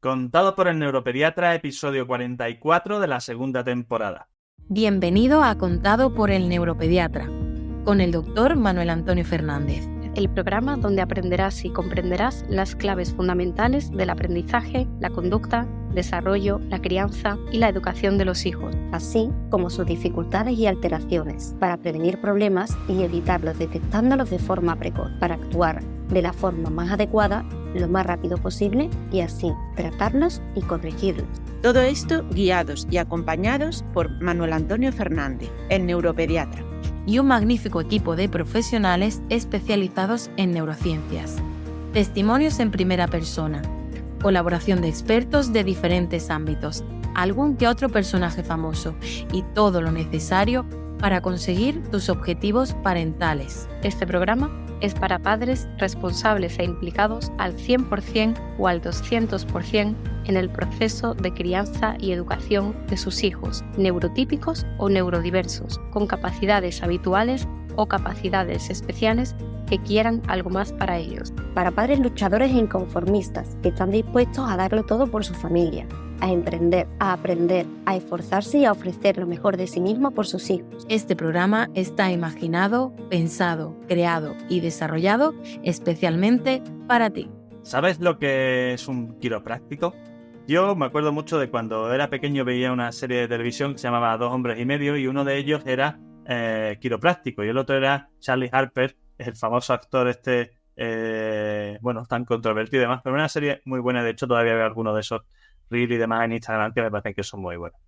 Contado por el neuropediatra, episodio 44 de la segunda temporada. Bienvenido a Contado por el neuropediatra, con el doctor Manuel Antonio Fernández. El programa donde aprenderás y comprenderás las claves fundamentales del aprendizaje, la conducta, desarrollo, la crianza y la educación de los hijos, así como sus dificultades y alteraciones, para prevenir problemas y evitarlos detectándolos de forma precoz, para actuar de la forma más adecuada, lo más rápido posible y así tratarlos y corregirlos. Todo esto guiados y acompañados por Manuel Antonio Fernández, el neuropediatra. Y un magnífico equipo de profesionales especializados en neurociencias. Testimonios en primera persona, colaboración de expertos de diferentes ámbitos, algún que otro personaje famoso y todo lo necesario para conseguir tus objetivos parentales. Este programa es para padres responsables e implicados al 100% o al 200% en el proceso de crianza y educación de sus hijos, neurotípicos o neurodiversos, con capacidades habituales o capacidades especiales que quieran algo más para ellos. Para padres luchadores e inconformistas que están dispuestos a darlo todo por su familia, a emprender, a aprender, a esforzarse y a ofrecer lo mejor de sí mismo por sus hijos. Este programa está imaginado, pensado, creado y desarrollado especialmente para ti. ¿Sabes lo que es un quiropráctico? Yo me acuerdo mucho de cuando era pequeño, veía una serie de televisión que se llamaba Dos hombres y medio y uno de ellos era quiropráctico y el otro era Charlie Harper, el famoso actor tan controvertido y demás, pero una serie muy buena. De hecho, todavía veo algunos de esos reels y demás en Instagram que me parecen que son muy buenas.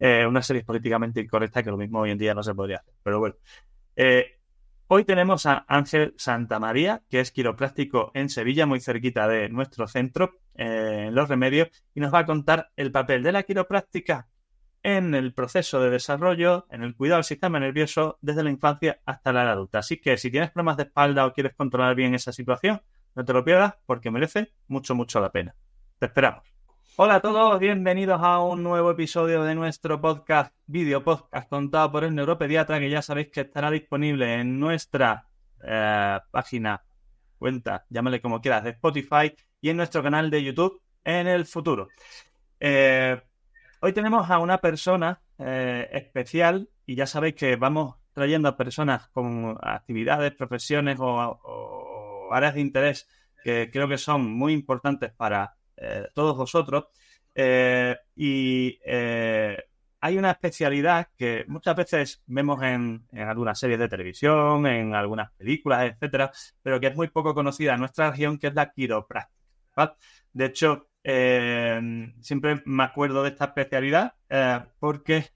Una serie políticamente incorrecta que lo mismo hoy en día no se podría hacer, pero bueno. Hoy tenemos a Ángel Santamaría, que es quiropráctico en Sevilla, muy cerquita de nuestro centro, en Los Remedios, y nos va a contar el papel de la quiropráctica en el proceso de desarrollo, en el cuidado del sistema nervioso desde la infancia hasta la edad adulta. Así que si tienes problemas de espalda o quieres controlar bien esa situación, no te lo pierdas porque merece mucho, mucho la pena. Te esperamos. Hola a todos, bienvenidos a un nuevo episodio de nuestro podcast, video podcast contado por el neuropediatra, que ya sabéis que estará disponible en nuestra página, cuenta, llámale como quieras, de Spotify y en nuestro canal de YouTube en el futuro. Hoy tenemos a una persona especial y ya sabéis que vamos trayendo a personas con actividades, profesiones o áreas de interés que creo que son muy importantes para todos vosotros, hay una especialidad que muchas veces vemos en algunas series de televisión, en algunas películas, etcétera, pero que es muy poco conocida en nuestra región, que es la quiropráctica, ¿vale? De hecho, siempre me acuerdo de esta especialidad porque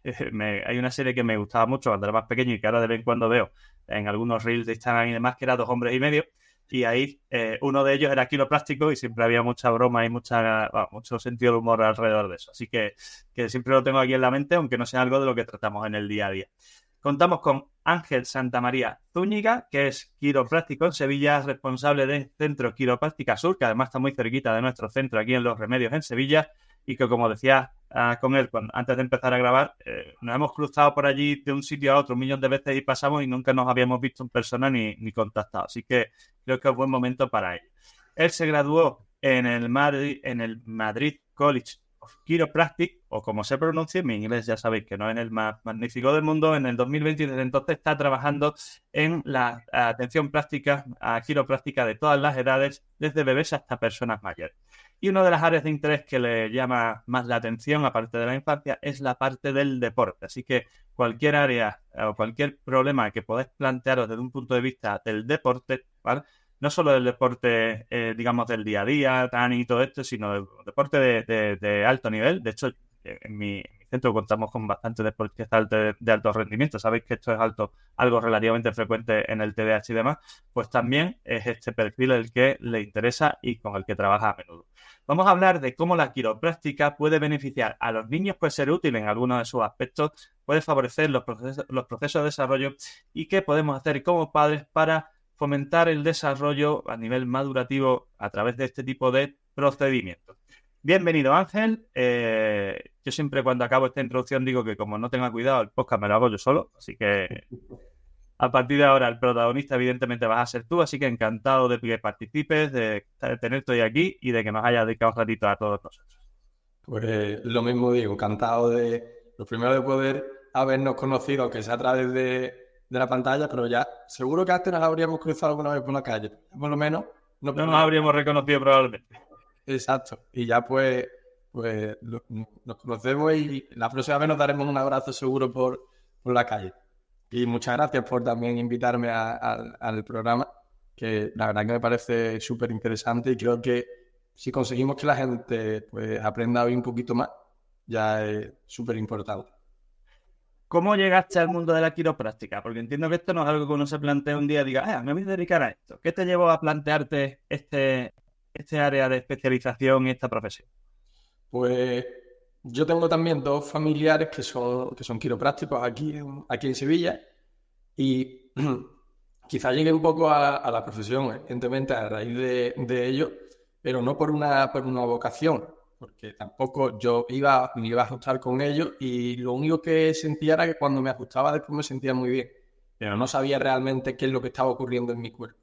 hay una serie que me gustaba mucho cuando era más pequeño y que ahora de vez en cuando veo en algunos reels de Instagram y demás, que era Dos hombres y medio. Y ahí uno de ellos era quiropráctico y siempre había mucha broma y mucho sentido del humor alrededor de eso. Así que siempre lo tengo aquí en la mente, aunque no sea algo de lo que tratamos en el día a día. Contamos con Ángel Santamaría Zúñiga, que es quiropráctico en Sevilla, responsable del Centro Quiropráctica Sur, que además está muy cerquita de nuestro centro aquí en Los Remedios en Sevilla, y que, como decía con él antes de empezar a grabar, nos hemos cruzado por allí de un sitio a otro 1 millón de veces y pasamos y nunca nos habíamos visto en persona ni contactado. Así que creo que es buen momento para ello. Él se graduó en el Madrid College of Chiropractic, o como se pronuncia, mi inglés ya sabéis que no es el más magnífico del mundo, en el 2020, y desde entonces está trabajando en la atención quiropráctica de todas las edades, desde bebés hasta personas mayores. Y una de las áreas de interés que le llama más la atención, aparte de la infancia, es la parte del deporte. Así que cualquier área o cualquier problema que podáis plantearos desde un punto de vista del deporte, ¿vale? No solo del deporte, digamos, del día a día, y todo esto, sino del deporte de alto nivel. De hecho, en mi centro contamos con bastantes deportistas de alto rendimiento. Sabéis que esto es algo relativamente frecuente en el TDAH y demás. Pues también es este perfil el que le interesa y con el que trabaja a menudo. Vamos a hablar de cómo la quiropráctica puede beneficiar a los niños, puede ser útil en algunos de sus aspectos, puede favorecer los procesos de desarrollo y qué podemos hacer como padres para fomentar el desarrollo a nivel madurativo a través de este tipo de procedimientos. Bienvenido, Ángel. Yo siempre cuando acabo esta introducción digo que como no tenga cuidado, el podcast me lo hago yo solo, así que a partir de ahora el protagonista evidentemente vas a ser tú, así que encantado de que participes, de tenerte hoy aquí y de que nos hayas dedicado un ratito a todos nosotros. Pues lo mismo digo, encantado lo primero de poder habernos conocido, aunque sea a través de la pantalla, pero ya seguro que antes nos habríamos cruzado alguna vez por la calle. Por lo menos no nos habríamos reconocido probablemente. Exacto. Y ya pues nos conocemos y la próxima vez nos daremos un abrazo seguro por la calle. Y muchas gracias por también invitarme al programa, que la verdad que me parece súper interesante y creo que si conseguimos que la gente pues aprenda hoy un poquito más, ya es súper importante. ¿Cómo llegaste al mundo de la quiropráctica? Porque entiendo que esto no es algo que uno se plantea un día y diga, me voy a dedicar a esto. ¿Qué te llevó a plantearte este área de especialización y esta profesión? Pues yo tengo también 2 familiares que son quiroprácticos aquí en Sevilla y quizá llegue un poco a la profesión, evidentemente, a raíz de ello, pero no por una vocación, porque tampoco me iba a ajustar con ellos y lo único que sentía era que cuando me ajustaba después me sentía muy bien, pero no sabía realmente qué es lo que estaba ocurriendo en mi cuerpo.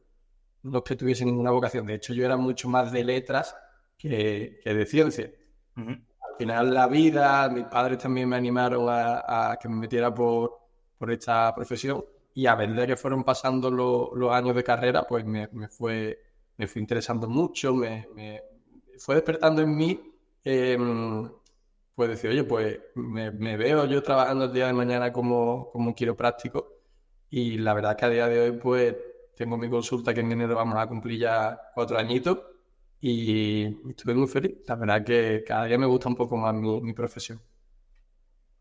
No es que tuviese ninguna vocación, de hecho yo era mucho más de letras que de ciencia. Uh-huh. Al final la vida, mis padres también me animaron a que me metiera por esta profesión y a medida que fueron pasando los años de carrera, pues me fue interesando mucho, me fue despertando en mí, pues decir, oye, pues me veo yo trabajando el día de mañana como quiropráctico y la verdad que a día de hoy pues tengo mi consulta que en enero vamos a cumplir ya 4 añitos y estoy muy feliz. La verdad que cada día me gusta un poco más mi profesión.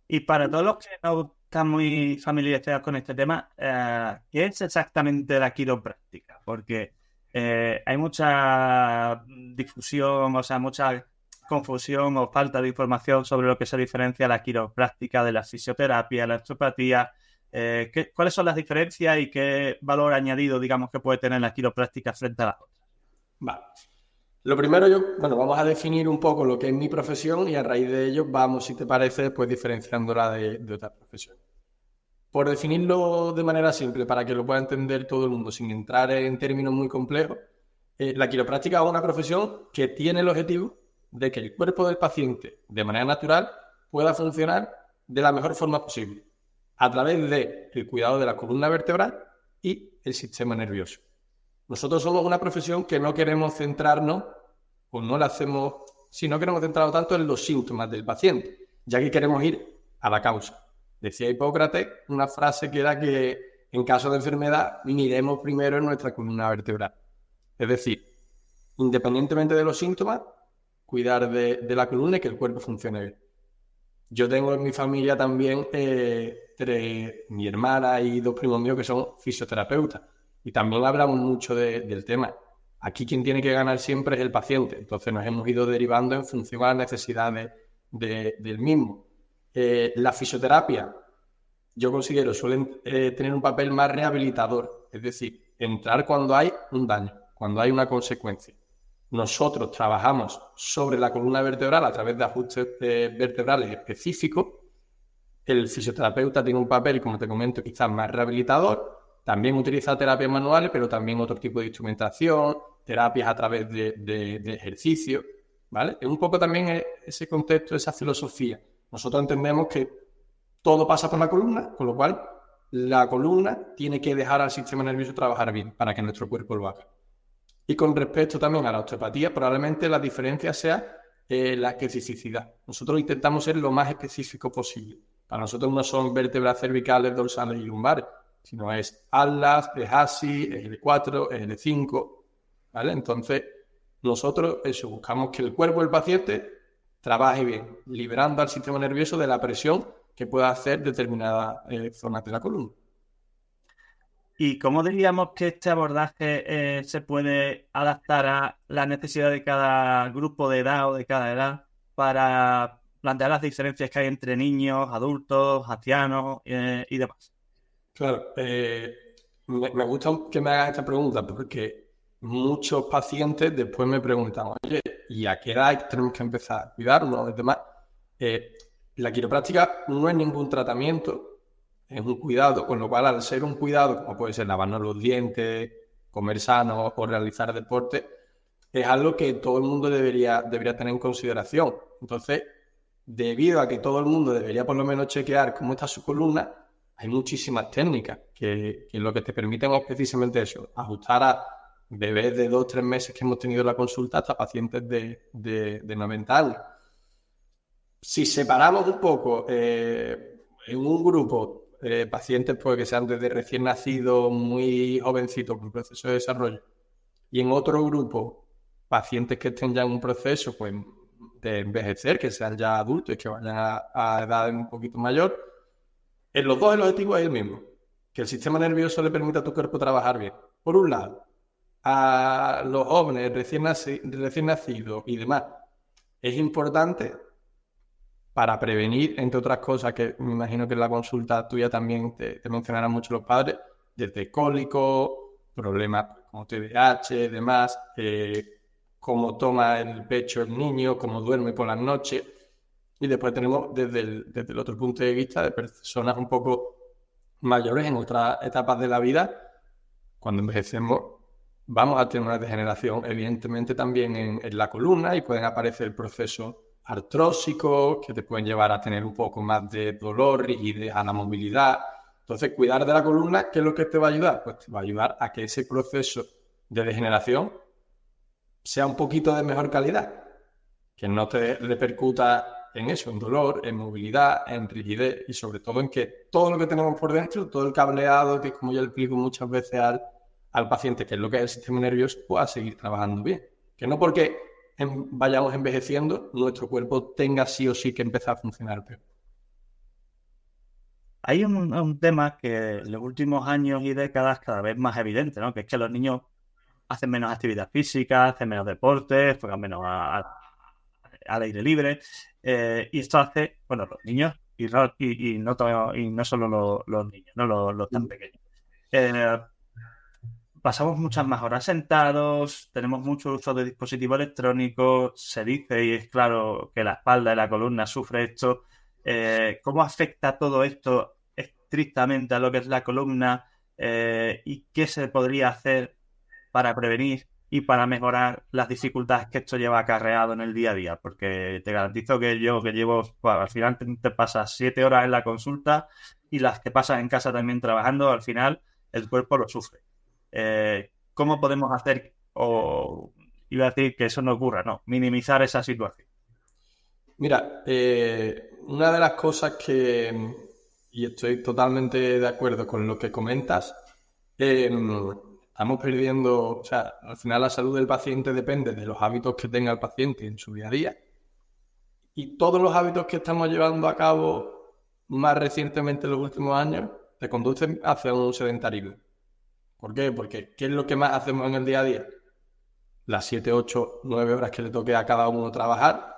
Y para todos los que no están muy familiarizados con este tema, ¿qué es exactamente la quiropráctica? Porque hay mucha difusión, o sea, mucha confusión o falta de información sobre lo que se diferencia la quiropráctica de la fisioterapia, la osteopatía. ¿Cuáles son las diferencias y qué valor añadido, digamos, que puede tener la quiropráctica frente a las otras? Vale. Lo primero, vamos a definir un poco lo que es mi profesión y a raíz de ello vamos, si te parece, pues diferenciándola de otras profesiones. Por definirlo de manera simple, para que lo pueda entender todo el mundo, sin entrar en términos muy complejos, la quiropráctica es una profesión que tiene el objetivo de que el cuerpo del paciente, de manera natural, pueda funcionar de la mejor forma posible, a través del cuidado de la columna vertebral y el sistema nervioso. Nosotros somos una profesión que no queremos centrarnos, o no la hacemos, si no queremos centrarnos tanto en los síntomas del paciente, ya que queremos ir a la causa. Decía Hipócrates una frase que era que en caso de enfermedad miremos primero en nuestra columna vertebral. Es decir, independientemente de los síntomas, cuidar de la columna y que el cuerpo funcione bien. Yo tengo en mi familia también mi hermana y 2 primos míos que son fisioterapeutas. Y también hablamos mucho del tema. Aquí quien tiene que ganar siempre es el paciente. Entonces nos hemos ido derivando en función a las necesidades del mismo. La fisioterapia, yo considero, suelen tener un papel más rehabilitador. Es decir, entrar cuando hay un daño, cuando hay una consecuencia. Nosotros trabajamos sobre la columna vertebral a través de ajustes vertebrales específicos. El fisioterapeuta tiene un papel, como te comento, quizás más rehabilitador. También utiliza terapias manuales, pero también otro tipo de instrumentación, terapias a través de ejercicio, ¿vale? Es un poco también ese contexto, esa filosofía. Nosotros entendemos que todo pasa por la columna, con lo cual la columna tiene que dejar al sistema nervioso trabajar bien para que nuestro cuerpo lo haga. Y con respecto también a la osteopatía, probablemente la diferencia sea la especificidad. Nosotros intentamos ser lo más específico posible. Para nosotros no son vértebras cervicales, dorsales y lumbares, sino es atlas, es ASI, es L4, es L5, ¿vale? Entonces, nosotros buscamos que el cuerpo del paciente trabaje bien, liberando al sistema nervioso de la presión que pueda hacer determinadas zonas de la columna. ¿Y cómo diríamos que este abordaje se puede adaptar a la necesidad de cada grupo de edad o de cada edad para plantear las diferencias que hay entre niños, adultos, ancianos y demás? Claro, me gusta que me hagas esta pregunta porque muchos pacientes después me preguntan, oye, ¿y a qué edad tenemos que empezar a cuidarnos? Y demás. La quiropráctica no es ningún tratamiento, es un cuidado, con lo cual al ser un cuidado, como puede ser lavarnos los dientes, comer sano o realizar deporte, es algo que todo el mundo debería tener en consideración. Entonces, debido a que todo el mundo debería por lo menos chequear cómo está su columna, hay muchísimas técnicas que lo que te permiten es precisamente eso, ajustar a bebés de 2-3 meses que hemos tenido la consulta hasta pacientes de 90 años. Si separamos un poco en un grupo pacientes pues, que sean desde recién nacidos, muy jovencitos con proceso de desarrollo, y en otro grupo pacientes que estén ya en un proceso pues, de envejecer, que sean ya adultos y que vayan a edad un poquito mayor, en los dos el objetivo es el mismo, que el sistema nervioso le permita a tu cuerpo trabajar bien. Por un lado, a los jóvenes recién nacidos y demás, es importante para prevenir, entre otras cosas, que me imagino que en la consulta tuya también te mencionarán mucho los padres, desde cólicos, problemas como TDAH, demás, cómo toma el pecho el niño, cómo duerme por las noches. Y después tenemos desde el otro punto de vista de personas un poco mayores en otras etapas de la vida. Cuando envejecemos vamos a tener una degeneración, evidentemente también en la columna, y pueden aparecer procesos artrósicos que te pueden llevar a tener un poco más de dolor, rigidez a la movilidad. Entonces, cuidar de la columna, ¿qué es lo que te va a ayudar? Pues te va a ayudar a que ese proceso de degeneración sea un poquito de mejor calidad, que no te repercuta en eso, en dolor, en movilidad, en rigidez y sobre todo en que todo lo que tenemos por dentro, todo el cableado, que como yo le explico muchas veces al paciente, que es lo que es el sistema nervioso, pueda seguir trabajando bien. Que no porque vayamos envejeciendo, nuestro cuerpo tenga sí o sí que empezar a funcionar peor. Hay un tema que en los últimos años y décadas cada vez más evidente, ¿no? Que es que los niños hacen menos actividad física, hacen menos deportes, juegan menos al aire libre, y esto hace, bueno, los niños y no solo los niños, no los tan pequeños. Pasamos muchas más horas sentados, tenemos mucho uso de dispositivos electrónicos, se dice, y es claro, que la espalda y la columna sufre esto. ¿Cómo afecta todo esto estrictamente a lo que es la columna? ¿Y qué se podría hacer para prevenir y para mejorar las dificultades que esto lleva acarreado en el día a día? Porque te garantizo que yo que llevo, bueno, al final te pasas 7 horas en la consulta y las que pasas en casa también trabajando, al final el cuerpo lo sufre. ¿Cómo podemos hacer, o iba a decir que eso no ocurra, no, minimizar esa situación? Mira, una de las cosas que, y estoy totalmente de acuerdo con lo que comentas, estamos perdiendo, o sea, al final la salud del paciente depende de los hábitos que tenga el paciente en su día a día, y todos los hábitos que estamos llevando a cabo más recientemente en los últimos años te conducen hacia un sedentarismo. ¿Por qué? Porque ¿qué es lo que más hacemos en el día a día? Las 7, 8, 9 horas que le toque a cada uno trabajar,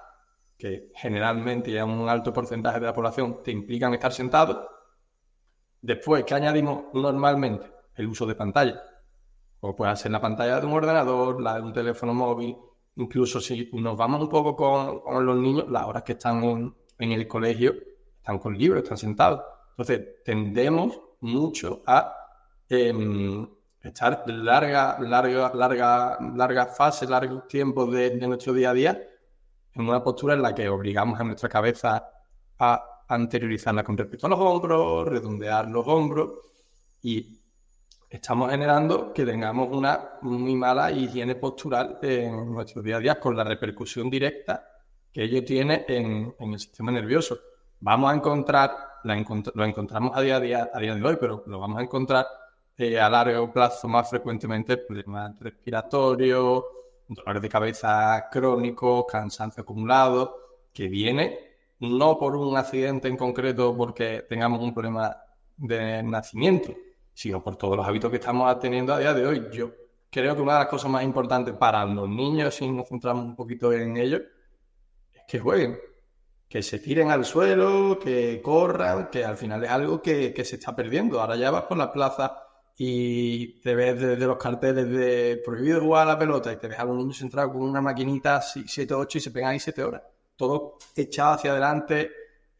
que generalmente ya un alto porcentaje de la población te implican estar sentado. Después, ¿qué añadimos normalmente? El uso de pantalla. O puede ser la pantalla de un ordenador, la de un teléfono móvil. Incluso si nos vamos un poco con los niños, las horas que están en el colegio, están con libros, están sentados. Entonces, tendemos mucho a estar largas fases, largos tiempos de nuestro día a día en una postura en la que obligamos a nuestra cabeza a anteriorizarla con respecto a los hombros, redondear los hombros, y estamos generando que tengamos una muy mala higiene postural en nuestro día a día, con la repercusión directa que ello tiene en el sistema nervioso. Vamos a encontrar, lo encontramos a día de hoy, pero lo vamos a encontrar a largo plazo más frecuentemente problemas respiratorios, dolores de cabeza crónicos, cansancio acumulado, que viene no por un accidente en concreto porque tengamos un problema de nacimiento, sino por todos los hábitos que estamos teniendo a día de hoy. Yo creo que una de las cosas más importantes para los niños, si nos centramos un poquito en ello, es que jueguen, que se tiren al suelo, que corran, que al final es algo que se está perdiendo. Ahora ya vas por la plaza y te ves desde los carteles de prohibido jugar a la pelota y te ves a los niños sentados con una maquinita 7 o 8 y se pegan ahí 7 horas. Todo echado hacia adelante.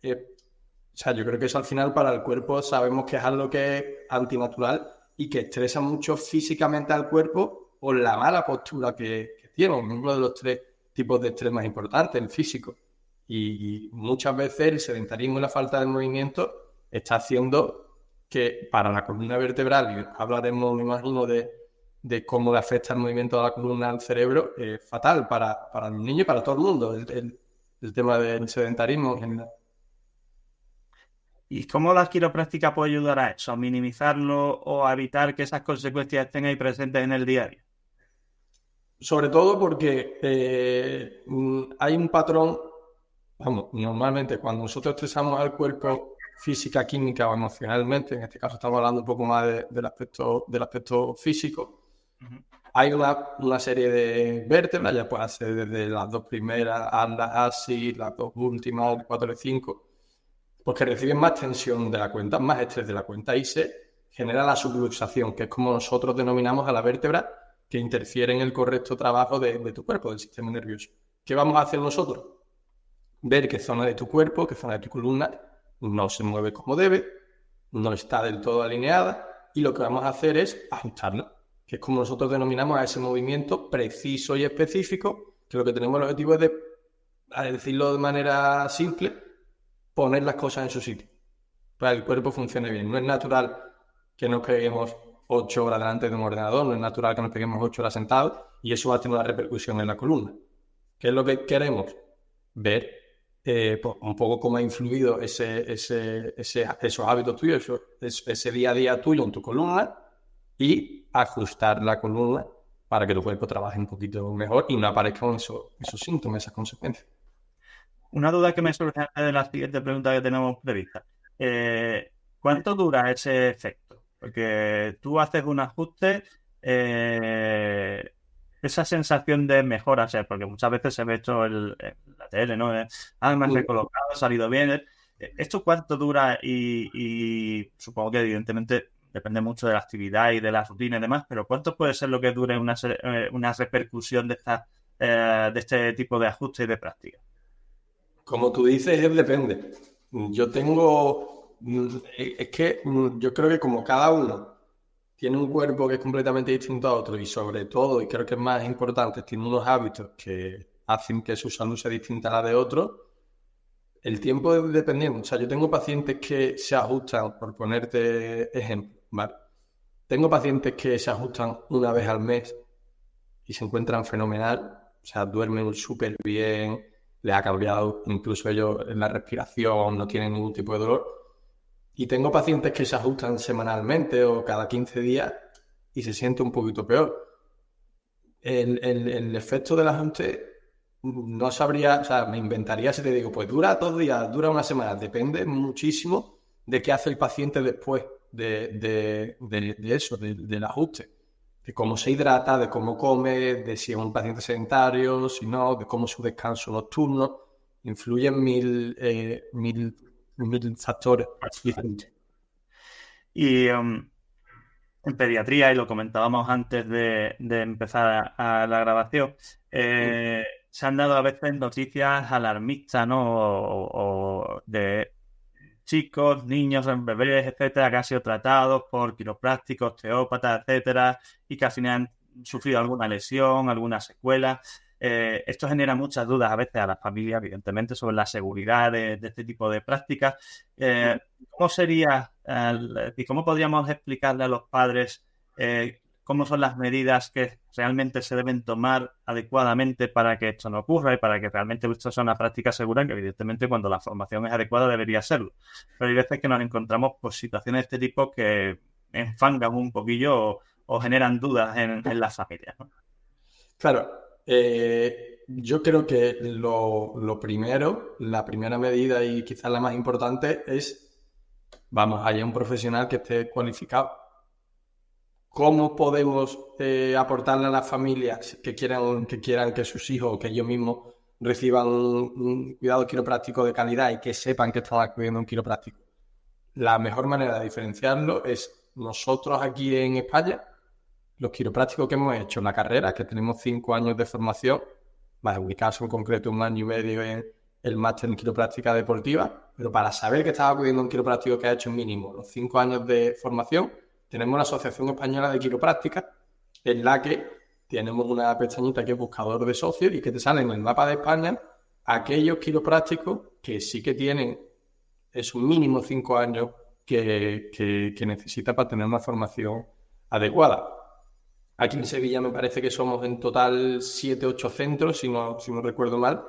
O sea, yo creo que eso al final para el cuerpo sabemos que es algo que es antinatural y que estresa mucho físicamente al cuerpo por la mala postura que decíamos, uno de los 3 tipos de estrés más importantes, el físico. Y muchas veces el sedentarismo y la falta de movimiento está haciendo que para la columna vertebral, y hablaremos, me imagino, de cómo le afecta el movimiento de la columna al cerebro, es fatal para los niños y para todo el mundo, el tema del sedentarismo en general. ¿Y cómo la quiropráctica puede ayudar a eso? ¿A minimizarlo o a evitar que esas consecuencias estén ahí presentes en el día a día? Sobre todo porque hay un patrón, vamos, normalmente cuando nosotros estresamos al cuerpo física, química o emocionalmente, en este caso estamos hablando un poco más del aspecto físico, hay una serie de vértebras, ya puede ser desde las 2 primeras, las ASI, las 2 últimas, 4 y 5, porque reciben más tensión de la cuenta, más estrés de la cuenta, y se genera la subluxación, que es como nosotros denominamos a la vértebra que interfiere en el correcto trabajo de tu cuerpo, del sistema nervioso. ¿Qué vamos a hacer nosotros? Ver qué zona de tu cuerpo, qué zona de tu columna no se mueve como debe, no está del todo alineada, y lo que vamos a hacer es ajustarla, que es como nosotros denominamos a ese movimiento preciso y específico, que lo que tenemos el objetivo es a decirlo de manera simple, poner las cosas en su sitio, para que el cuerpo funcione bien. No es natural que nos peguemos 8 horas delante de un ordenador, no es natural que nos peguemos 8 horas sentados, y eso va a tener una repercusión en la columna. ¿Qué es lo que queremos? Ver un poco cómo ha influido esos hábitos tuyos, ese día a día tuyo en tu columna, y ajustar la columna para que tu cuerpo trabaje un poquito mejor y no aparezcan esos síntomas, esas consecuencias. Una duda que me surge antes de la siguiente pregunta que tenemos prevista. ¿Cuánto dura ese efecto? Porque tú haces un ajuste, esa sensación de mejora, o sea, porque muchas veces se ve esto en la tele, ¿no? Me has recolocado, ha salido bien. ¿Esto cuánto dura? Y supongo que evidentemente depende mucho de la actividad y de la rutina y demás, pero ¿cuánto puede ser lo que dure una repercusión de este tipo de ajuste y de práctica? Como tú dices, depende. Yo creo que como cada uno tiene un cuerpo que es completamente distinto a otro, y sobre todo, y creo que es más importante, tiene unos hábitos que hacen que su salud sea distinta a la de otro, el tiempo es dependiendo. O sea, yo tengo pacientes que se ajustan, por ponerte ejemplo, ¿vale? Tengo pacientes que se ajustan una vez al mes y se encuentran fenomenal, o sea, duermen súper bien, les ha cambiado incluso ellos en la respiración, no tienen ningún tipo de dolor. Y tengo pacientes que se ajustan semanalmente o cada 15 días y se siente un poquito peor. El efecto del ajuste no sabría, o sea, me inventaría si te digo, pues dura 2 días, dura una semana. Depende muchísimo de qué hace el paciente después de eso, del ajuste. De cómo se hidrata, de cómo come, de si es un paciente sedentario, si no, de cómo es su descanso nocturno. Influyen mil factores diferentes. Y en pediatría, y lo comentábamos antes de empezar a la grabación, se han dado a veces noticias alarmistas, ¿no? O de chicos, niños, bebés, etcétera, que han sido tratados por quiroprácticos, osteópatas, etcétera, y que al final han sufrido alguna lesión, alguna secuela. Esto genera muchas dudas a veces a las familias, evidentemente, sobre la seguridad de este tipo de prácticas. ¿Cómo sería y cómo podríamos explicarle a los padres cómo son las medidas que realmente se deben tomar adecuadamente para que esto no ocurra y para que realmente esto sea una práctica segura, que evidentemente cuando la formación es adecuada debería serlo? Pero hay veces que nos encontramos por situaciones de este tipo que enfangan un poquillo o generan dudas en las familias, ¿no? Claro. Yo creo que lo primero, la primera medida y quizás la más importante es, vamos, haya un profesional que esté cualificado. ¿Cómo podemos aportarle a las familias que quieran que sus hijos o que ellos mismos reciban un cuidado quiropráctico de calidad y que sepan que están acudiendo a un quiropráctico? La mejor manera de diferenciarlo es nosotros aquí en España, los quiroprácticos que hemos hecho en la carrera, que tenemos 5 años de formación, más en mi caso en concreto 1 año y medio en el máster en quiropráctica deportiva, pero para saber que estás acudiendo a un quiropráctico que ha hecho mínimo los 5 años de formación, tenemos la Asociación Española de Quiropráctica, en la que tenemos una pestañita que es buscador de socios y que te sale en el mapa de España aquellos quiroprácticos que sí que tienen esos mínimo 5 años que necesita para tener una formación adecuada. Aquí en Sevilla me parece que somos en total 7, 8 centros, si no recuerdo mal,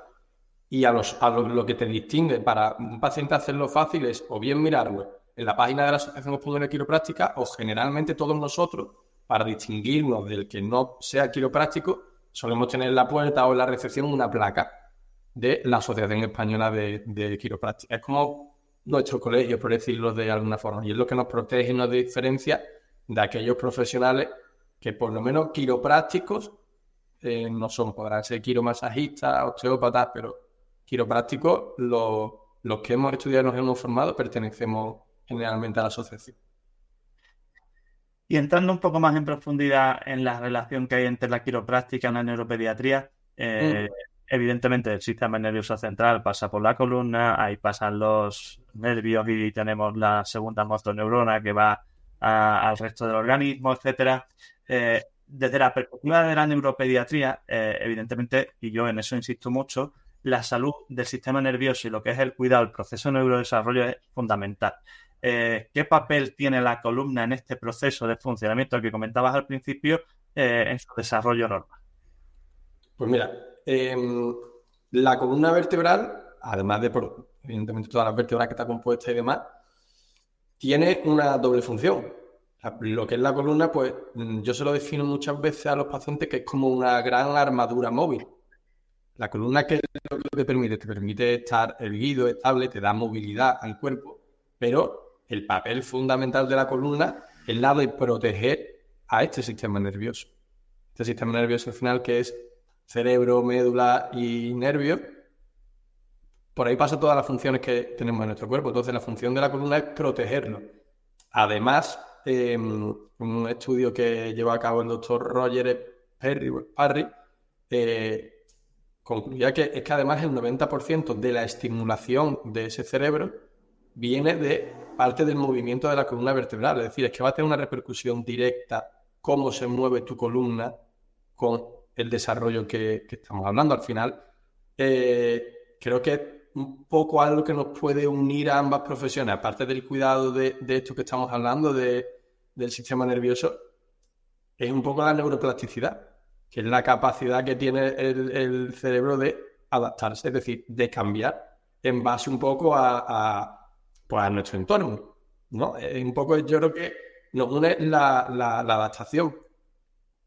y lo que te distingue para un paciente hacerlo fácil es o bien mirarlo en la página de la Asociación Española de Quiropráctica o generalmente todos nosotros, para distinguirnos del que no sea quiropráctico, solemos tener en la puerta o en la recepción una placa de la Asociación Española de Quiropráctica. Es como nuestro colegio, por decirlo de alguna forma, y es lo que nos protege y nos diferencia de aquellos profesionales que por lo menos quiroprácticos no son. Podrán ser quiromasajistas, osteópatas, pero quiroprácticos, los que hemos estudiado y nos hemos formado, pertenecemos generalmente a la asociación. Y entrando un poco más en profundidad en la relación que hay entre la quiropráctica y la neuropediatría, evidentemente el sistema nervioso central pasa por la columna, ahí pasan los nervios y tenemos la segunda motoneurona que va al resto del organismo, etcétera. Desde la perspectiva de la neuropediatría, evidentemente, y yo en eso insisto mucho, la salud del sistema nervioso y lo que es el cuidado del proceso de neurodesarrollo es fundamental. ¿Qué papel tiene la columna en este proceso de funcionamiento que comentabas al principio en su desarrollo normal? Pues mira, la columna vertebral, además de evidentemente todas las vértebras que está compuesta y demás, tiene una doble función. Lo que es la columna, pues yo se lo defino muchas veces a los pacientes que es como una gran armadura móvil. La columna, ¿qué es lo que te permite? Te permite estar erguido, estable, te da movilidad al cuerpo, pero el papel fundamental de la columna es la de proteger a este sistema nervioso. Este sistema nervioso al final, que es cerebro, médula y nervios, por ahí pasan todas las funciones que tenemos en nuestro cuerpo. Entonces la función de la columna es protegerlo. Además, un estudio que llevó a cabo el doctor Roger Parry concluía que es que además el 90% de la estimulación de ese cerebro viene de parte del movimiento de la columna vertebral. Es decir, es que va a tener una repercusión directa cómo se mueve tu columna con el desarrollo que estamos hablando. Al final, creo que es un poco algo que nos puede unir a ambas profesiones, aparte del cuidado de esto que estamos hablando, del sistema nervioso, es un poco la neuroplasticidad, que es la capacidad que tiene el cerebro de adaptarse, es decir, de cambiar en base un poco a nuestro entorno, ¿no? Un poco, yo creo que nos une la adaptación.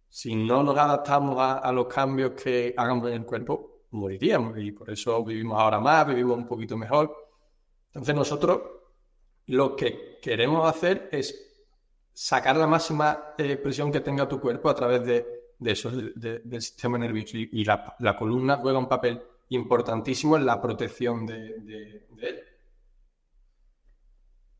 Si no nos adaptamos a los cambios que hagamos en el cuerpo, moriríamos, y por eso vivimos ahora más, vivimos un poquito mejor. Entonces nosotros lo que queremos hacer es sacar la máxima presión que tenga tu cuerpo a través de eso, del sistema nervioso, y la columna juega un papel importantísimo en la protección de él.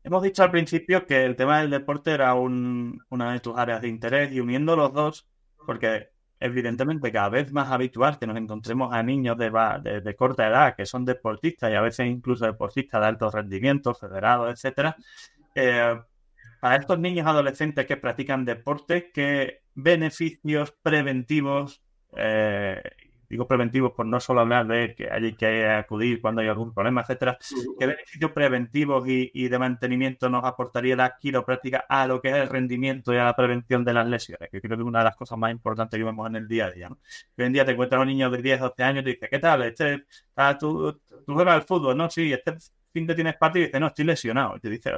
Hemos dicho al principio que el tema del deporte era una de tus áreas de interés, y uniendo los dos, porque evidentemente cada vez más habitual que nos encontremos a niños de corta edad que son deportistas y a veces incluso deportistas de alto rendimiento, federados, etcétera. Para estos niños adolescentes que practican deporte, ¿qué beneficios preventivos, digo preventivos por no solo hablar de que hay que acudir cuando hay algún problema, etcétera, qué beneficios preventivos y de mantenimiento nos aportaría la quiropráctica a lo que es el rendimiento y a la prevención de las lesiones? Que creo que es una de las cosas más importantes que vemos en el día a día, ¿no? Hoy en día te encuentras a un niño de 10, 12 años y te dice, ¿qué tal? Tú juegas al fútbol, ¿no? Sí, fin de tienes partido y dice, no, estoy lesionado. Y te dice,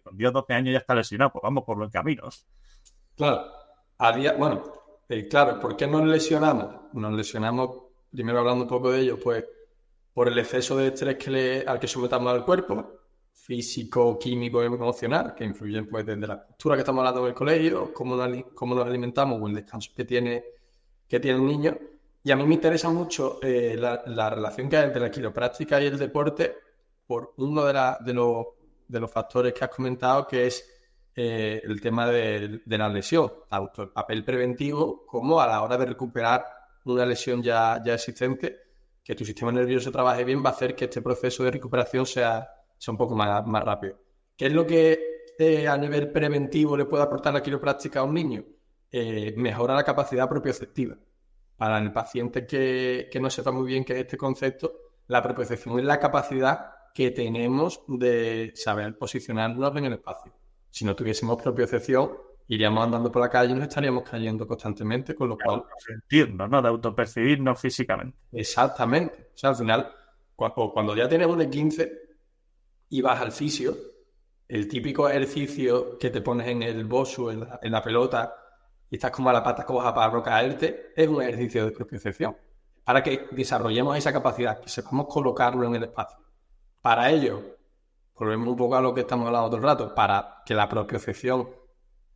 con 10, 12 años ya está lesionado, pues vamos por buen camino. Claro, claro, ¿por qué nos lesionamos? Nos lesionamos, primero hablando un poco de ello, pues por el exceso de estrés al que sometamos al cuerpo, físico, químico y emocional, que influyen pues desde la postura que estamos hablando en el colegio, cómo nos alimentamos o el descanso que tiene el niño. Y a mí me interesa mucho la relación que hay entre la quiropráctica y el deporte por uno de los factores que has comentado, que es el tema de la lesión, tanto el papel preventivo como a la hora de recuperar una lesión ya existente. Que tu sistema nervioso trabaje bien va a hacer que este proceso de recuperación sea un poco más rápido. ¿Qué es lo que a nivel preventivo le puede aportar la quiropráctica a un niño? mejora la capacidad propioceptiva. Para el paciente que no sepa muy bien qué es este concepto, la propiocepción es la capacidad que tenemos de saber posicionarnos en el espacio. Si no tuviésemos propiocepción, iríamos andando por la calle y nos estaríamos cayendo constantemente, con lo cual... Sentirnos, ¿no? De autopercibirnos físicamente. Exactamente. O sea, al final, cuando ya tienes un E15 y vas al fisio, el típico ejercicio que te pones en el bosu, en la pelota, y estás como a la pata coja para no caerte, es un ejercicio de propiocepción. Para que desarrollemos esa capacidad, que sepamos colocarlo en el espacio. Para ello, volvemos un poco a lo que estamos hablando todo el rato, para que la propiocepción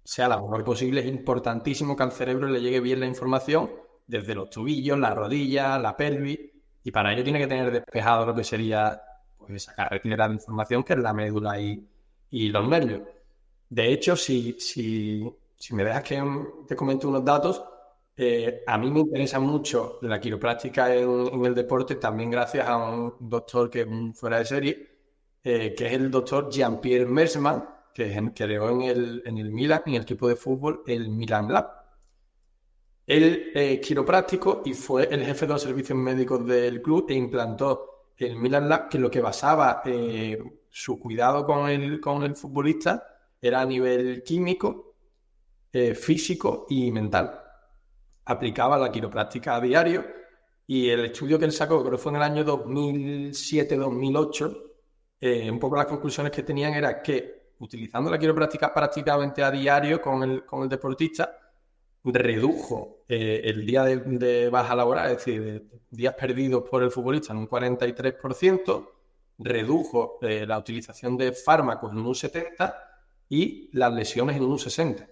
sea la mejor posible, es importantísimo que al cerebro le llegue bien la información desde los tobillos, las rodillas, la pelvis, y para ello tiene que tener despejado lo que sería pues, esa carretera de información que es la médula y los nervios. De hecho, si me dejas que te comente unos datos, a mí me interesa mucho la quiropráctica en el deporte, también gracias a un doctor que es un fuera de serie, que es el doctor Jean-Pierre Mersman, que creó en el Milan, en el equipo de fútbol, el Milan Lab. Él es quiropráctico y fue el jefe de los servicios médicos del club e implantó el Milan Lab, que lo que basaba su cuidado con el futbolista era a nivel químico, físico y mental. Aplicaba la quiropráctica a diario y el estudio que él sacó, creo que fue en el año 2007-2008, un poco las conclusiones que tenían era que utilizando la quiropráctica prácticamente a diario con el deportista, redujo el día de baja laboral, es decir, de días perdidos por el futbolista en un 43%, redujo la utilización de fármacos en un 70% y las lesiones en un 60%.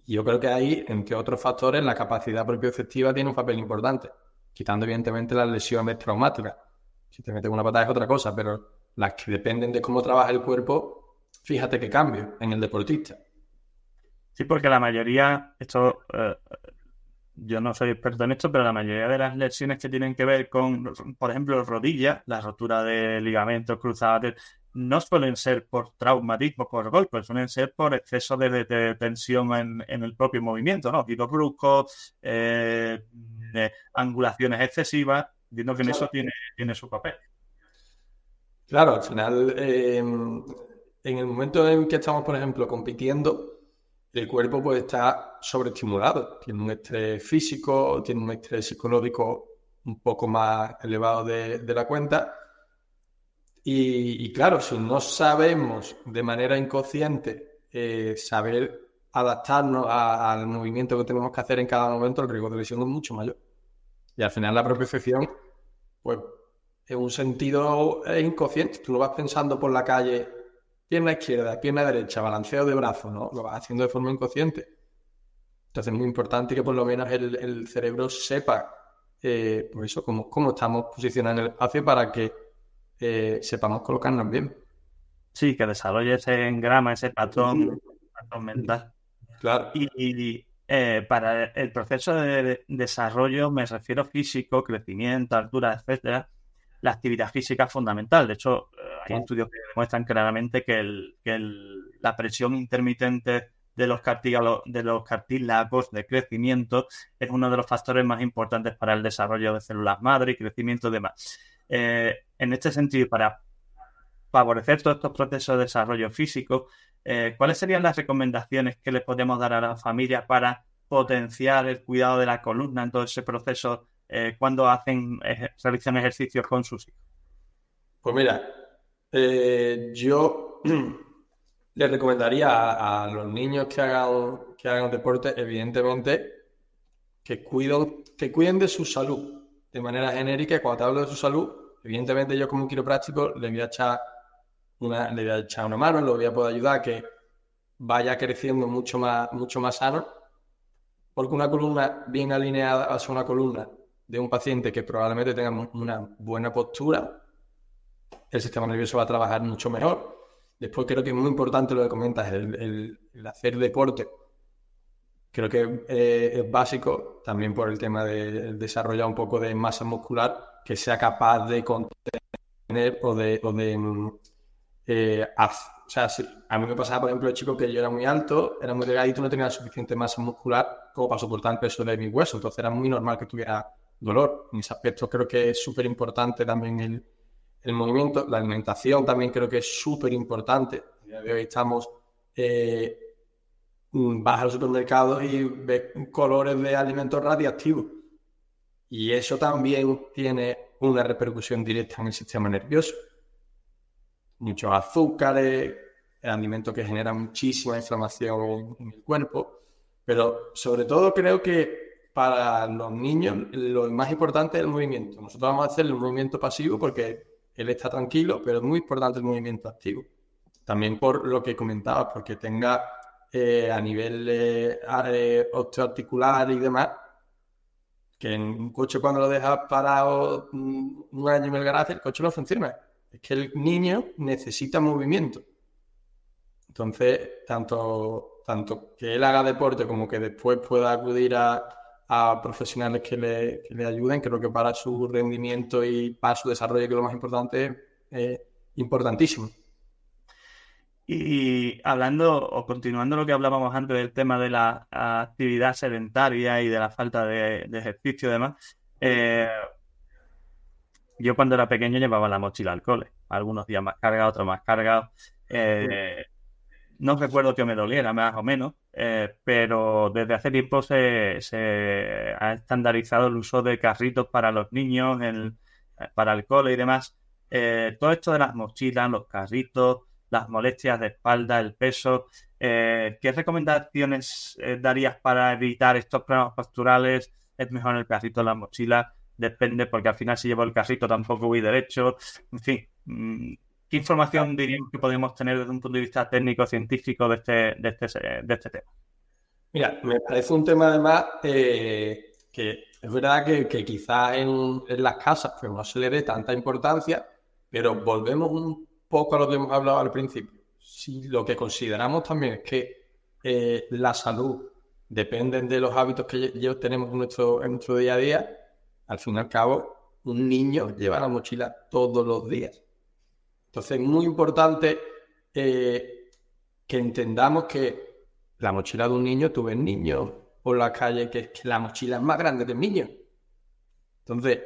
Y yo creo que ahí, entre otros factores, la capacidad propioceptiva tiene un papel importante, quitando evidentemente las lesiones traumáticas. Si te metes una patada es otra cosa, pero las que dependen de cómo trabaja el cuerpo, fíjate qué cambio en el deportista. Sí, porque la mayoría, yo no soy experto en esto, pero la mayoría de las lesiones que tienen que ver con, por ejemplo, rodillas, la rotura de ligamentos cruzados, no suelen ser por traumatismo, por golpes, suelen ser por exceso de tensión en el propio movimiento, ¿no? Giros bruscos, angulaciones excesivas, viendo que en eso tiene su papel. Claro, al final, en el momento en que estamos, por ejemplo, compitiendo, el cuerpo pues está sobreestimulado, tiene un estrés físico, tiene un estrés psicológico un poco más elevado de la cuenta y claro, si no sabemos de manera inconsciente saber adaptarnos al movimiento que tenemos que hacer en cada momento, el riesgo de lesión es mucho mayor. Y al final la propiocepción pues en un sentido inconsciente, tú lo vas pensando por la calle, pierna izquierda, pierna derecha, balanceo de brazos, ¿no? Lo vas haciendo de forma inconsciente. Entonces es muy importante que por lo menos el cerebro sepa pues eso, cómo estamos posicionados en el espacio para que sepamos colocarnos bien. Sí, que desarrolle ese engrama, ese patrón mental. Claro. Y para el proceso de desarrollo, me refiero físico, crecimiento, altura, etcétera, la actividad física es fundamental. De hecho, hay estudios que demuestran claramente que la presión intermitente de los cartílagos de crecimiento es uno de los factores más importantes para el desarrollo de células madre y crecimiento y demás. En este sentido, para favorecer todos estos procesos de desarrollo físico, ¿cuáles serían las recomendaciones que les podemos dar a las familias para potenciar el cuidado de la columna en todo ese proceso cuando realizan ejercicios con sus hijos? Pues mira, yo les recomendaría a los niños que hagan deporte, evidentemente, que cuiden de su salud de manera genérica. Y cuando te hablo de su salud, evidentemente yo como quiropráctico le voy a echar una mano, le voy a poder ayudar a que vaya creciendo mucho más sano, porque una columna bien alineada va a ser una columna de un paciente que probablemente tenga una buena postura, el sistema nervioso va a trabajar mucho mejor. Después creo que es muy importante lo que comentas, el hacer deporte. Creo que es básico también por el tema de desarrollar un poco de masa muscular que sea capaz de contener o de O sea, a mí me pasaba, por ejemplo, el chico que yo era muy alto, era muy delgadito, no tenía la suficiente masa muscular como para soportar el peso de mi hueso. Entonces era muy normal que tuviera dolor. En ese aspecto creo que es súper importante también el movimiento. La alimentación también creo que es súper importante. A día de hoy estamos... vas al supermercado y ves colores de alimentos radiactivos. Y eso también tiene una repercusión directa en el sistema nervioso. Muchos azúcares, alimentos que generan muchísima inflamación en el cuerpo. Pero sobre todo creo que para los niños lo más importante es el movimiento. Nosotros vamos a hacer el movimiento pasivo porque él está tranquilo, pero es muy importante el movimiento activo. También por lo que comentabas, porque tenga a nivel osteoarticular y demás, que en un coche cuando lo dejas parado un año en el garaje, el coche no funciona. Es que el niño necesita movimiento. Entonces, tanto que él haga deporte como que después pueda acudir a profesionales que le ayuden, creo que para su rendimiento y para su desarrollo, que es lo más importante, es importantísimo. Y hablando o continuando lo que hablábamos antes del tema de la actividad sedentaria y de la falta de ejercicio y demás, yo cuando era pequeño llevaba la mochila al cole, algunos días más cargados, otros más cargados. No recuerdo que me doliera más o menos, pero desde hace tiempo se ha estandarizado el uso de carritos para los niños, para el cole y demás. Todo esto de las mochilas, los carritos, las molestias de espalda, el peso, ¿qué recomendaciones darías para evitar estos problemas posturales? ¿Es mejor el carrito o la mochila? Depende, porque al final si llevo el carrito tampoco voy derecho. En fin, ¿qué información diríamos que podemos tener desde un punto de vista técnico-científico de este tema? Mira, me parece un tema además que es verdad que quizás en las casas pues no se le dé tanta importancia, pero volvemos un poco a lo que hemos hablado al principio. Si lo que consideramos también es que la salud depende de los hábitos que tenemos en nuestro día a día, al fin y al cabo, un niño lleva la mochila todos los días. Entonces es muy importante que entendamos que la mochila de un niño, tú ves niños por la calle que la mochila es más grande que el niño. Entonces,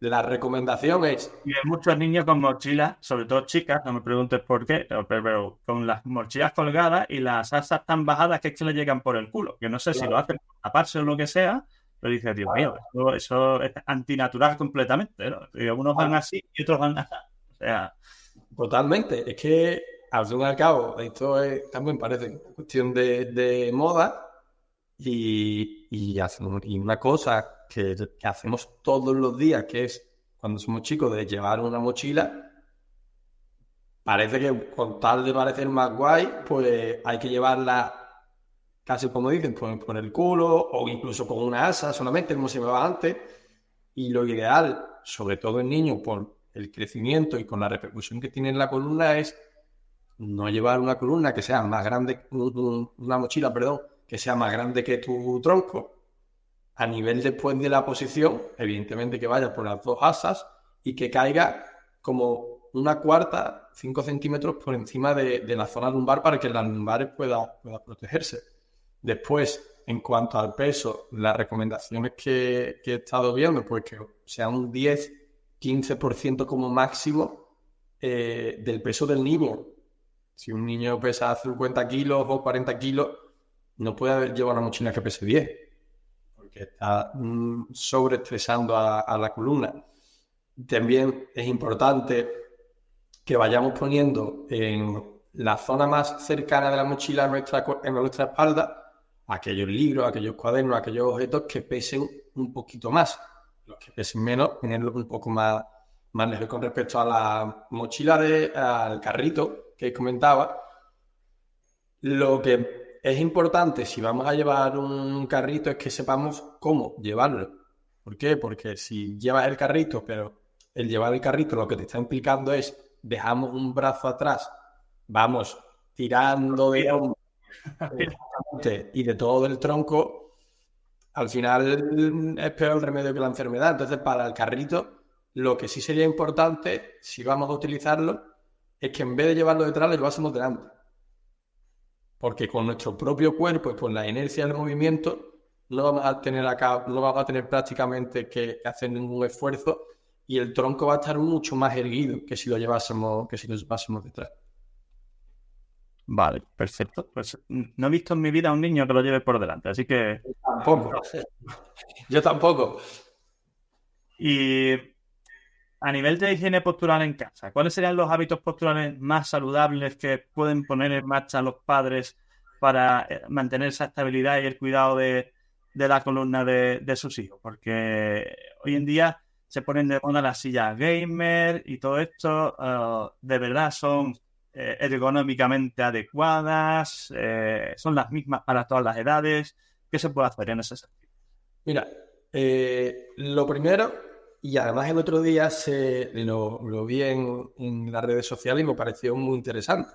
la recomendación es... Y hay muchos niños con mochilas, sobre todo chicas, no me preguntes por qué, pero con las mochilas colgadas y las asas tan bajadas que es que le llegan por el culo. Que no sé si lo hacen por taparse o lo que sea, pero dices, Dios mío, eso es antinatural completamente, ¿no? Y unos van así y otros van así. O sea... Totalmente. Es que, al fin y al cabo, esto también parece cuestión de moda y una cosa que hacemos todos los días, que es cuando somos chicos, de llevar una mochila, parece que con tal de parecer más guay, pues hay que llevarla casi como dicen, por el culo o incluso con una asa solamente, como se llevaba antes. Y lo ideal, sobre todo en niños, por el crecimiento y con la repercusión que tiene en la columna, es no llevar una columna que sea más grande, una mochila, perdón, que sea más grande que tu tronco, a nivel después de la posición, evidentemente que vaya por las dos asas y que caiga como una cuarta, 5 centímetros por encima de la zona lumbar para que las lumbares pueda protegerse. Después, en cuanto al peso, las recomendaciones que he estado viendo, pues que sea un 10-15% como máximo del peso del niño. Si un niño pesa 50 kilos o 40 kilos, no puede llevar una mochila que pese 10, porque está sobreestresando a la columna. También es importante que vayamos poniendo en la zona más cercana de la mochila en nuestra espalda aquellos libros, aquellos cuadernos, aquellos objetos que pesen un poquito más. Los que pesen menos, tenerlos un poco más lejos. Con respecto a la mochila al carrito que comentaba, lo que es importante si vamos a llevar un carrito es que sepamos cómo llevarlo. ¿Por qué? Porque si llevas el carrito, pero el llevar el carrito lo que te está implicando es dejamos un brazo atrás, vamos tirando de hombro y de todo el tronco, al final es peor el remedio que la enfermedad. Entonces, para el carrito, lo que sí sería importante, si vamos a utilizarlo, es que en vez de llevarlo detrás, le llevásemos delante. Porque con nuestro propio cuerpo y por la inercia del movimiento no vamos a tener prácticamente que hacer ningún esfuerzo y el tronco va a estar mucho más erguido que si lo llevásemos detrás. Vale, perfecto. Pues no he visto en mi vida a un niño que lo lleve por delante, así que... Tampoco. Yo tampoco. Y a nivel de higiene postural en casa, ¿cuáles serían los hábitos posturales más saludables que pueden poner en marcha los padres para mantener esa estabilidad y el cuidado de la columna de sus hijos? Porque hoy en día se ponen de moda las sillas gamer y todo esto, de verdad son ergonómicamente adecuadas, son las mismas para todas las edades. ¿Qué se puede hacer en ese sentido? Mira, lo primero, y además el otro día lo vi en las redes sociales y me pareció muy interesante.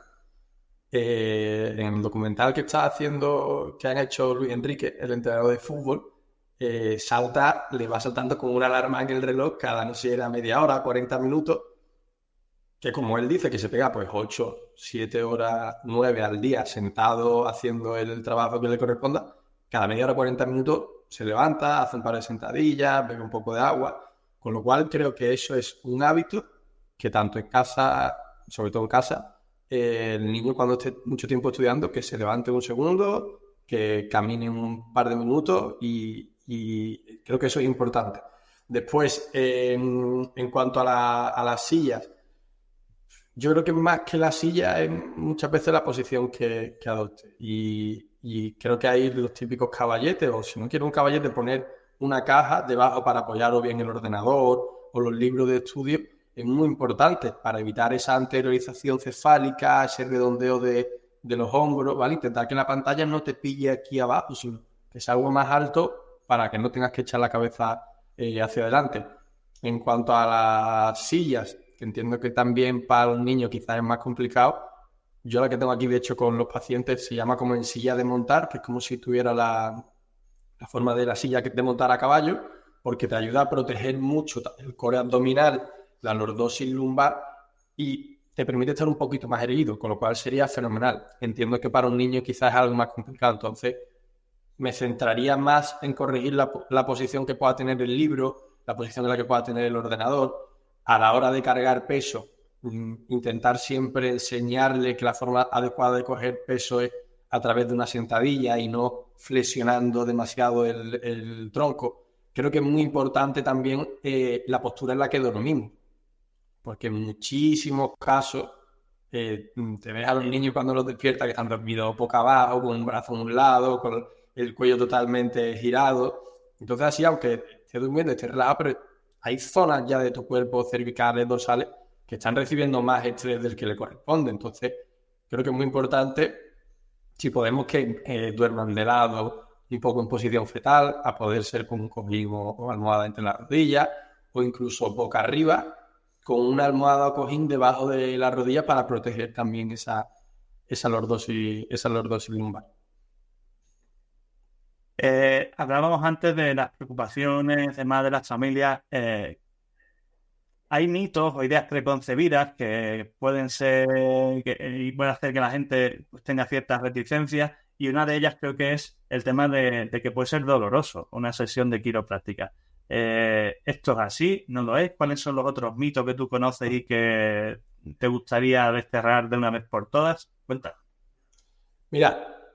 En el documental que han hecho Luis Enrique, el entrenador de fútbol, le va saltando como una alarma en el reloj cada, no sé si era media hora, 40 minutos, que como él dice que se pega pues 8, 7 horas, 9 al día sentado haciendo el trabajo que le corresponda, cada media hora, 40 minutos se levanta, hace un par de sentadillas, bebe un poco de agua, con lo cual creo que eso es un hábito que tanto en casa, sobre todo en casa, el niño cuando esté mucho tiempo estudiando, que se levante un segundo, que camine un par de minutos y creo que eso es importante. Después, en cuanto a las sillas, yo creo que más que la silla es muchas veces la posición que adopte. Y creo que hay los típicos caballetes, o si no quiere un caballete, poner una caja debajo para apoyar o bien el ordenador o los libros de estudio, es muy importante para evitar esa anteriorización cefálica, ese redondeo de los hombros, ¿vale? Intentar que la pantalla no te pille aquí abajo, sino que sea algo más alto para que no tengas que echar la cabeza hacia adelante. En cuanto a las sillas, que entiendo que también para los niños quizás es más complicado, yo la que tengo aquí de hecho con los pacientes se llama como en silla de montar, que es como si tuviera la forma de la silla de montar a caballo, porque te ayuda a proteger mucho el core abdominal, la lordosis lumbar y te permite estar un poquito más erguido, con lo cual sería fenomenal. Entiendo que para un niño quizás es algo más complicado, entonces me centraría más en corregir la posición que pueda tener el libro, la posición en la que pueda tener el ordenador. A la hora de cargar peso, intentar siempre enseñarle que la forma adecuada de coger peso es a través de una sentadilla y no flexionando demasiado el tronco. Creo que es muy importante también la postura en la que dormimos, porque en muchísimos casos te ves a los niños cuando los despiertas que están dormidos boca abajo, con un brazo a un lado, con el cuello totalmente girado. Entonces así, aunque estés durmiendo, estés relajado, pero hay zonas ya de tu cuerpo, cervicales, dorsales, que están recibiendo más estrés del que le corresponde. Entonces creo que es muy importante, si podemos, que duerman de lado, un poco en posición fetal, a poder ser con un cojín o almohada entre las rodillas, o incluso boca arriba, con una almohada o cojín debajo de la rodilla para proteger también esa lordosis lumbar. Hablábamos antes de las preocupaciones, además de las familias. Hay mitos o ideas preconcebidas que pueden hacer que la gente pues, tenga ciertas reticencias, y una de ellas creo que es el tema de que puede ser doloroso una sesión de quiropráctica. ¿Esto es así? ¿No lo es? ¿Cuáles son los otros mitos que tú conoces y que te gustaría desterrar de una vez por todas? Cuéntanos. Mira,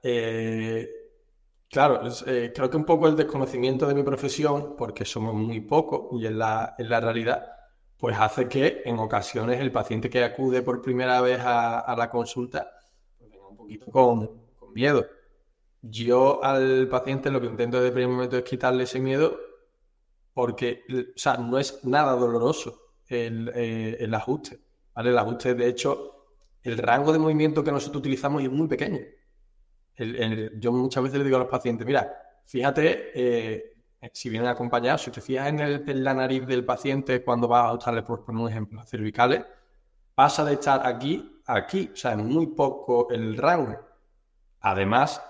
claro, creo que un poco el desconocimiento de mi profesión, porque somos muy pocos y en la realidad, pues hace que en ocasiones el paciente que acude por primera vez a la consulta pues venga un poquito con miedo. Yo al paciente lo que intento de primer momento es quitarle ese miedo, porque no es nada doloroso el ajuste, ¿vale? El ajuste, de hecho, el rango de movimiento que nosotros utilizamos es muy pequeño. Yo muchas veces le digo a los pacientes, mira, fíjate, si vienen acompañados, si te fijas en la nariz del paciente cuando vas a ajustarle, por poner un ejemplo, las cervicales, pasa de estar aquí a aquí, o sea, es muy poco el rango. Además,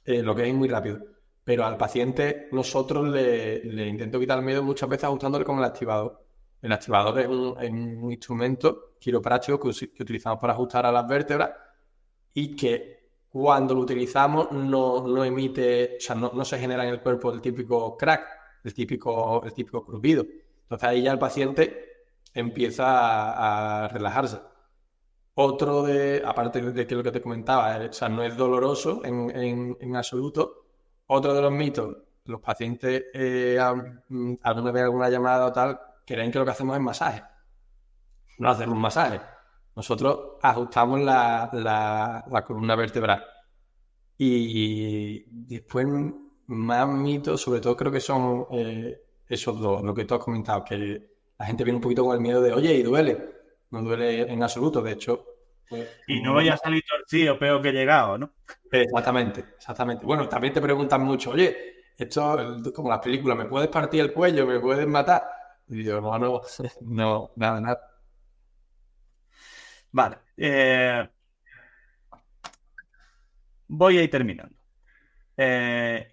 lo que es muy rápido. Pero al paciente nosotros le intento quitar el miedo muchas veces ajustándole con el activador. El activador es un instrumento quiropráctico que utilizamos para ajustar a las vértebras y que cuando lo utilizamos no emite, o sea, no se genera en el cuerpo el típico crack, el típico crujido. Entonces ahí ya el paciente empieza a relajarse. Aparte de que lo que te comentaba, o sea, no es doloroso en absoluto. Otro de los mitos, los pacientes alguna vez alguna llamada o tal, creen que lo que hacemos es masaje. No hacemos masaje. Nosotros ajustamos la columna vertebral. Y después más mitos, sobre todo creo que son esos dos, lo que tú has comentado, que la gente viene un poquito con el miedo de, oye, ¿y duele? No duele en absoluto, de hecho. Y no voy a salir torcido, peor que llegado, ¿no? Exactamente. Bueno, también te preguntan mucho, oye, esto como las películas, ¿me puedes partir el cuello? ¿Me puedes matar? Y yo, no, nada. Vale. Voy a ir terminando.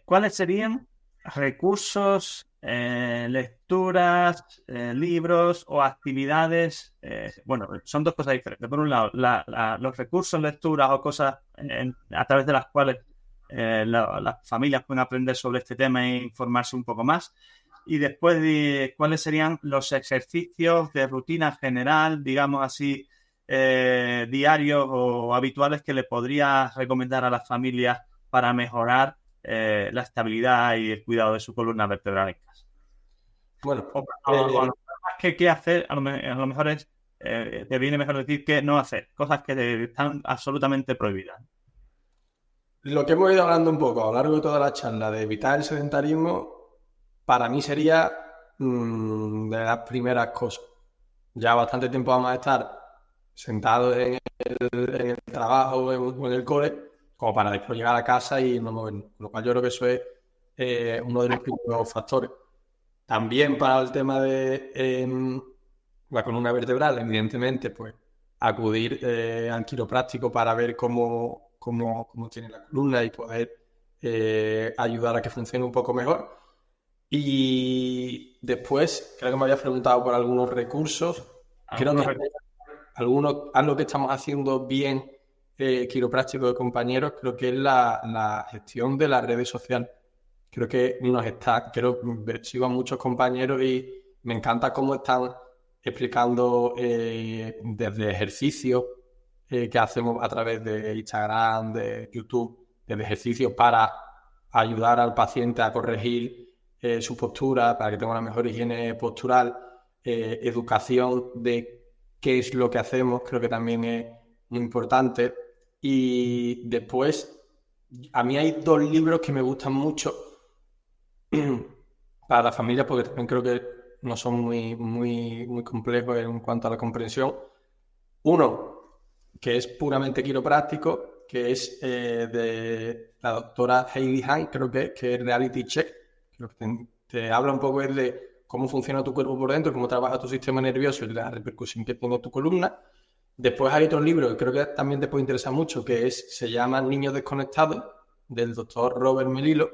¿Cuáles serían recursos, lecturas, libros o actividades? Bueno, son dos cosas diferentes. Por un lado, los recursos, lecturas o cosas a través de las cuales las familias pueden aprender sobre este tema e informarse un poco más. Y después, ¿cuáles serían los ejercicios de rutina general, digamos así, diarios o habituales que le podrías recomendar a las familias para mejorar la estabilidad y el cuidado de su columna vertebral en casa? Bueno, ¿qué hacer? A lo mejor te viene mejor decir qué no hacer, cosas que están absolutamente prohibidas. Lo que hemos ido hablando un poco a lo largo de toda la charla de evitar el sedentarismo, para mí sería de las primeras cosas. Ya bastante tiempo vamos a estar sentados en el trabajo o en el cole, como para después llegar a casa y no movernos. Con lo cual yo creo que eso es uno de los primeros factores. También para el tema de la columna vertebral, evidentemente, pues acudir al quiropráctico para ver cómo tiene la columna y poder ayudar a que funcione un poco mejor. Y después, creo que me habías preguntado por algunos recursos. Creo que algo que estamos haciendo bien quiropráctico de compañeros, creo que es la gestión de las redes sociales. Creo que sigo a muchos compañeros y me encanta cómo están explicando desde ejercicios que hacemos a través de Instagram, de YouTube, desde ejercicios para ayudar al paciente a corregir su postura, para que tenga una mejor higiene postural, educación de qué es lo que hacemos, creo que también es muy importante. Y después, a mí hay dos libros que me gustan mucho para la familia, porque también creo que no son muy complejos en cuanto a la comprensión. Uno, que es puramente quiropráctico, que es de la doctora Heidi Hahn, creo que es Reality Check. Creo que te habla un poco de cómo funciona tu cuerpo por dentro, cómo trabaja tu sistema nervioso y la repercusión que tiene tu columna. Después hay otro libro que creo que también te puede interesar mucho, se llama Niños Desconectados, del doctor Robert Melillo,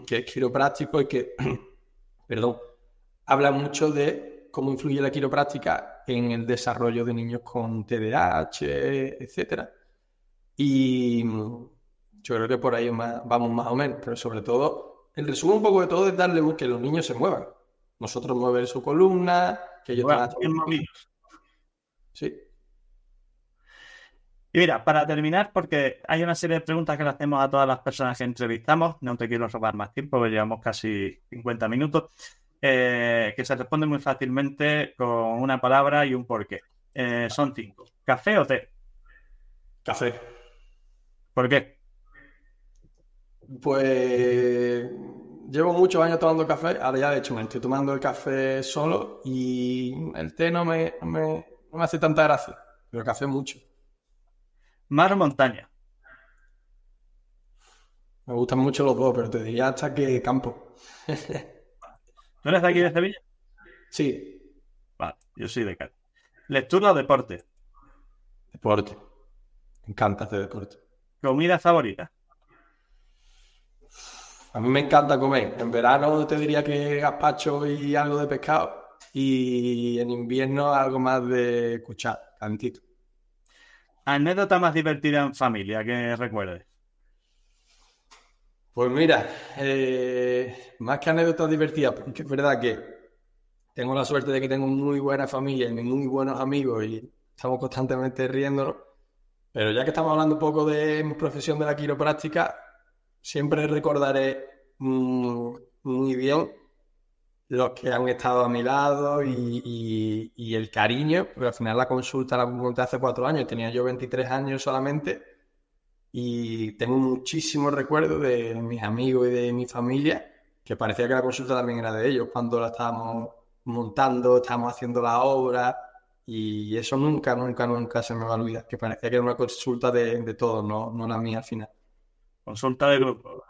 que es quiropráctico y que habla mucho de cómo influye la quiropráctica en el desarrollo de niños con TDAH, etcétera. Y yo creo que por ahí vamos más o menos, pero sobre todo, el resumen un poco de todo es darle que los niños se muevan. Nosotros mover su columna, que ellos tengan... Sí. Y mira, para terminar, porque hay una serie de preguntas que le hacemos a todas las personas que entrevistamos, no te quiero robar más tiempo, porque llevamos casi 50 minutos, que se responden muy fácilmente con una palabra y un porqué. Son 5. ¿Café o té? Café. ¿Por qué? Pues llevo muchos años tomando café, ahora ya de hecho me estoy tomando el café solo y el té no me hace tanta gracia, pero el café mucho. ¿Mar o montaña? Me gustan mucho los dos, pero te diría hasta que campo. ¿Tú eres de aquí de Sevilla? Sí. Vale, yo soy de Cádiz. ¿Lectura o deporte? Deporte. Me encanta hacer deporte. ¿Comida favorita? A mí me encanta comer. En verano te diría que gazpacho y algo de pescado. y en invierno algo más de cuchara, calentito. ¿Anécdota más divertida en familia que recuerdes? Pues mira, más que anécdotas divertidas, porque es verdad que tengo la suerte de que tengo muy buena familia y muy buenos amigos y estamos constantemente riéndonos. Pero ya que estamos hablando un poco de mi profesión de la quiropráctica, siempre recordaré muy bien los que han estado a mi lado y el cariño, porque al final la consulta la monté hace 4 años, tenía yo 23 años solamente, y tengo muchísimos recuerdos de mis amigos y de mi familia, que parecía que la consulta también era de ellos, cuando la estábamos montando, estábamos haciendo la obra, y eso nunca se me va a olvidar, que parecía que era una consulta de todos, no la mía al final. Consulta de grupo.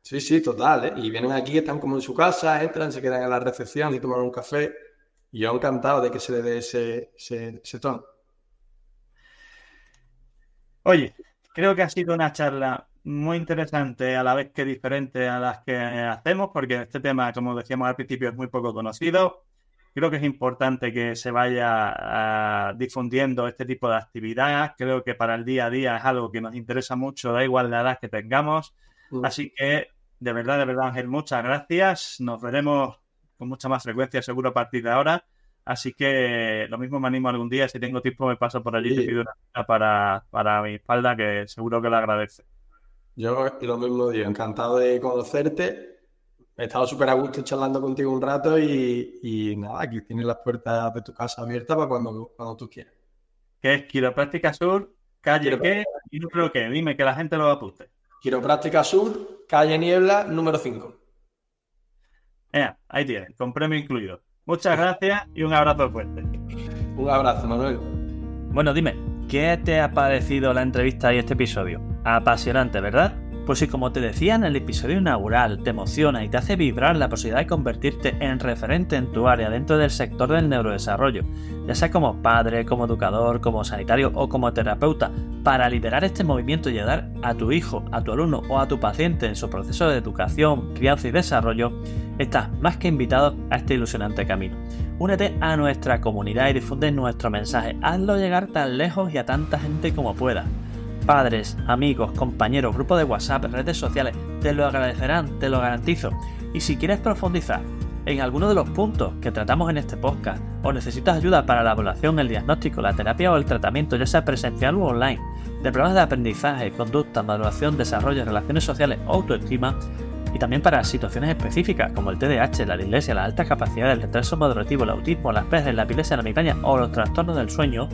Sí, total, ¿eh? Y vienen aquí, están como en su casa, entran, se quedan en la recepción y toman un café. Y yo encantado de que se le dé ese tono. Oye, creo que ha sido una charla muy interesante, a la vez que diferente a las que hacemos, porque este tema, como decíamos al principio, es muy poco conocido. Creo que es importante que se vaya difundiendo este tipo de actividad. Creo que para el día a día es algo que nos interesa mucho, da igual la edad que tengamos. Así que, de verdad, Ángel, muchas gracias. Nos veremos con mucha más frecuencia, seguro, a partir de ahora. Así que lo mismo me animo algún día. Si tengo tiempo, me paso por allí y te pido una cita para mi espalda, que seguro que lo agradece. Yo lo mismo digo, encantado de conocerte. He estado súper a gusto charlando contigo un rato y nada, aquí tienes las puertas de tu casa abiertas para cuando tú quieras. ¿Qué es Quiropráctica Sur? ¿Calle qué? Y número qué. Dime, que la gente lo apunte. Quiropráctica Sur, calle Niebla, número 5. Ahí tienes, con premio incluido. Muchas gracias y un abrazo fuerte. Un abrazo, Manuel. Bueno, dime, ¿qué te ha parecido la entrevista y este episodio? Apasionante, ¿verdad? Pues si, como te decía en el episodio inaugural, te emociona y te hace vibrar la posibilidad de convertirte en referente en tu área dentro del sector del neurodesarrollo, ya sea como padre, como educador, como sanitario o como terapeuta, para liderar este movimiento y ayudar a tu hijo, a tu alumno o a tu paciente en su proceso de educación, crianza y desarrollo, estás más que invitado a este ilusionante camino. Únete a nuestra comunidad y difunde nuestro mensaje. Hazlo llegar tan lejos y a tanta gente como puedas. Padres, amigos, compañeros, grupos de WhatsApp, redes sociales, te lo agradecerán, te lo garantizo. Y si quieres profundizar en alguno de los puntos que tratamos en este podcast, o necesitas ayuda para la evaluación, el diagnóstico, la terapia o el tratamiento, ya sea presencial o online, de problemas de aprendizaje, conducta, maduración, desarrollo, relaciones sociales o autoestima, y también para situaciones específicas como el TDAH, la dislexia, la alta capacidad, el retraso madurativo, el autismo, las PES, la epilepsia, la migraña o los trastornos del sueño,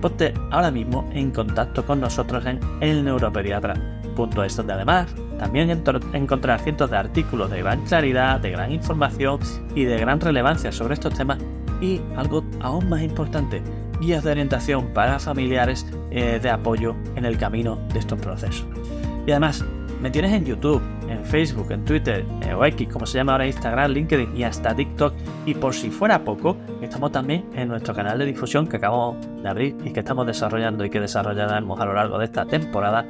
ponte ahora mismo en contacto con nosotros en elneuropediatra.es, donde además también encontrarás cientos de artículos de gran claridad, de gran información y de gran relevancia sobre estos temas, y algo aún más importante, guías de orientación para familiares de apoyo en el camino de estos procesos. Y además, me tienes en YouTube, en Facebook, en Twitter o X, como se llama ahora, Instagram, LinkedIn y hasta TikTok. Y por si fuera poco, estamos también en nuestro canal de difusión que acabamos de abrir y que estamos desarrollando y que desarrollaremos a lo largo de esta temporada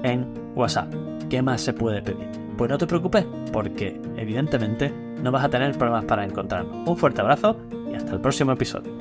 en WhatsApp. ¿Qué más se puede pedir? Pues no te preocupes, porque evidentemente no vas a tener problemas para encontrarnos. Un fuerte abrazo y hasta el próximo episodio.